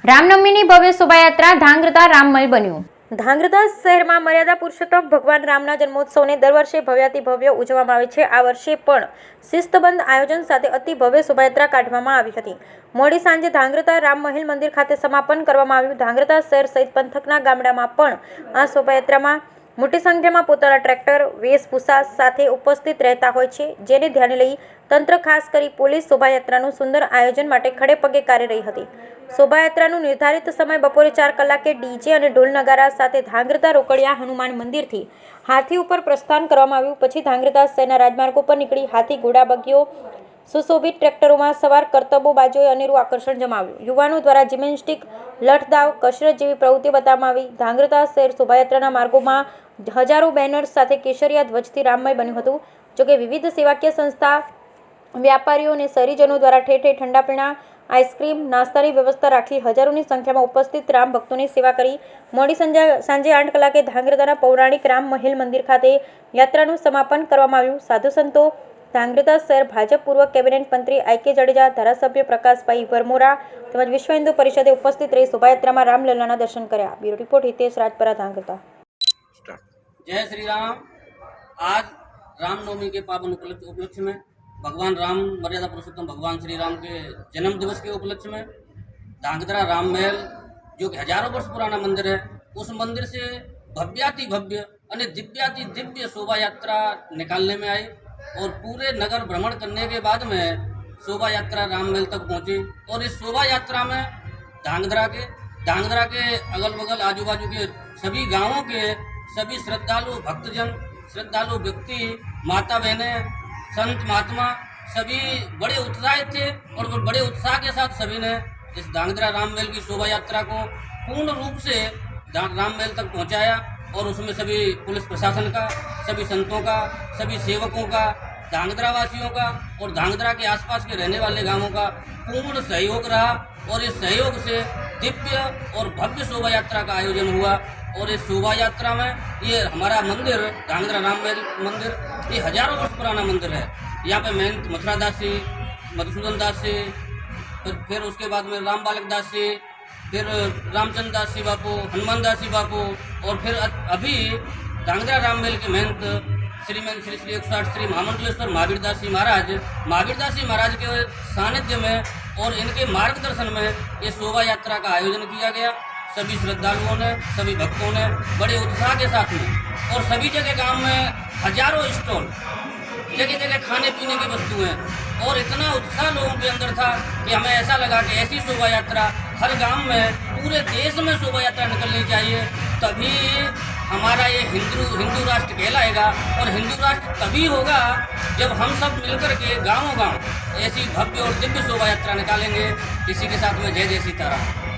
રામનવમીની ભવ્ય શોભાયાત્રા ધાંગ્રધા રામમય બન્યું। ધાંગ્રધા શહેરમાં મર્યાદા પુરુષોત્તમ ભગવાન રામના જન્મોત્સવને દર વર્ષે ભવ્યાતિ ભવ્ય ઉજવવામાં આવે છે। આ વર્ષે પણ શિસ્તબદ્ધ આયોજન સાથે અતિ ભવ્ય શોભાયાત્રા કાઢવામાં આવી હતી। મોડી સાંજે ધાંગ્રધા રામ મહેલ મંદિર ખાતે સમાપન કરવામાં આવ્યું। ધાંગ્રધા શહેર સહિત પંથકના ગામડામાં પણ આ શોભાયાત્રામાં મોટી સંખ્યામાં પોતાના ટ્રેક્ટર વેશભૂષા સાથે ઉપસ્થિત રહેતા હોય છે, જેને ધ્યાને લઈ તંત્ર ખાસ કરી પોલીસ શોભાયાત્રાનું સુંદર આયોજન માટે ખડે પગે કાર્ય રહી હતી। શોભાયાત્રાનું નિર્ધારિત સમય બપોરે 4 કલાકે ડીજે અને ઢોલ નગારા સાથે ધાંગ્રધા રોકડિયા હનુમાન મંદિરથી હાથી ઉપર પ્રસ્થાન કરવામાં આવ્યું। પછી ધાંગ્રધા શહેરના રાજમાર્ગો પર નીકળી હાથી, ઘોડા, બગીઓ, સુશોભિત ટ્રેક્ટરોમાં સવાર કરતબો બાજોએ અનેરું આકર્ષણ જમાવ્યું। યુવાનો દ્વારા જિમ્નેસ્ટિક, લઠદાવ, કસરત જેવી પ્રવૃત્તિઓ બતાવવામાં આવી। ધાંગ્રધા શહેર શોભાયાત્રાના માર્ગોમાં હજારો બેનર્સ સાથે કેસરિયા ધ્વજથી રામમય બન્યું હતું। જોકે વિવિધ સેવાકીય સંસ્થા, વ્યાપારીઓ અને શહેરીજનો દ્વારા ઠેર ઠેર ઠંડા પીણા, આઈસ્ક્રીમ, નાસ્તાની વ્યવસ્થા રાખી હજારોની સંખ્યામાં ઉપસ્થિત રામ ભક્તોની સેવા કરી। મોડી સાંજે 8 કલાકે ધાંગ્રધાના પૌરાણિક રામ મહેલ મંદિર ખાતે યાત્રાનું સમાપન કરવામાં આવ્યું। સાધુ સંતો, ધાંગ્રધા શહેર ભાજપ પૂર્વ કેબિનેટ મંત્રી આઈ.કે. જાડેજા, ધારાસભ્ય પ્રકાશભાઈ વરમોરા તેમજ વિશ્વ હિન્દુ પરિષદે ઉપસ્થિત રહી શોભાયાત્રામાં રામલલ્લાના દર્શન કર્યા। Bureau report Hitesh Rajpara, Dhrangadhra. जय श्री राम। आज रामनवमी के पावन उपलक्ष्य में भगवान राम, मर्यादा पुरुषोत्तम भगवान श्री राम के जन्म दिवस के उपलक्ष्य में धांग्रधा राम महल, जो कि हजारों वर्ष पुराना मंदिर है, उस मंदिर से भव्याति भव्य और दिव्याति दिव्य शोभा यात्रा निकालने में आई और पूरे नगर भ्रमण करने के बाद में शोभा यात्रा राम महल तक पहुंची। और इस शोभा यात्रा में धांग्रधा के अगल बगल आजू बाजू के सभी गाँवों के सभी श्रद्धालु भक्तजन, श्रद्धालु व्यक्ति, माता बहनें, संत महात्मा सभी बड़े उत्साहित थे और वो बड़े उत्साह के साथ सभी ने इस धांग्रधा राम महल की शोभा यात्रा को पूर्ण रूप से राम महल तक पहुंचाया। और उसमें सभी पुलिस प्रशासन का, सभी संतों का, सभी सेवकों का, धांग्रधा वासियों का और धांग्रधा के आसपास के रहने वाले गांवों का पूर्ण सहयोग रहा। और इस सहयोग से दिव्य और भव्य शोभा यात्रा का आयोजन हुआ। और इस शोभा यात्रा में ये हमारा मंदिर धांग्रधा राम महल मंदिर ये हजारों वर्ष पुराना मंदिर है। यहाँ पे महंत मथुरा दास जी, मधुसूदन दास जी, फिर उसके बाद में राम बालक दास जी, फिर रामचंद्र दास जी बापू, हनुमान दास जी बापू, और फिर अभी धांग्रधा राम महल के महंत श्री 108 श्री महामंडलेश्वर महावीर दास जी महाराज के सानिध्य में और इनके मार्गदर्शन में ये शोभा यात्रा का आयोजन किया गया। सभी श्रद्धालुओं ने, सभी भक्तों ने बड़े उत्साह के साथ में, और सभी जगह गांव में हजारों स्टॉल, जगह जगह खाने पीने की वस्तुएं, और इतना उत्साह लोगों के अंदर था कि हमें ऐसा लगा कि ऐसी शोभा यात्रा हर गांव में, पूरे देश में शोभा यात्रा निकलनी चाहिए। तभी हमारा ये हिंदू राष्ट्र कहलाएगा। और हिंदू राष्ट्र तभी होगा जब हम सब मिलकर के गाँव ऐसी भव्य और दिव्य शोभा यात्रा निकालेंगे। इसी के साथ में जय जय सीताराम।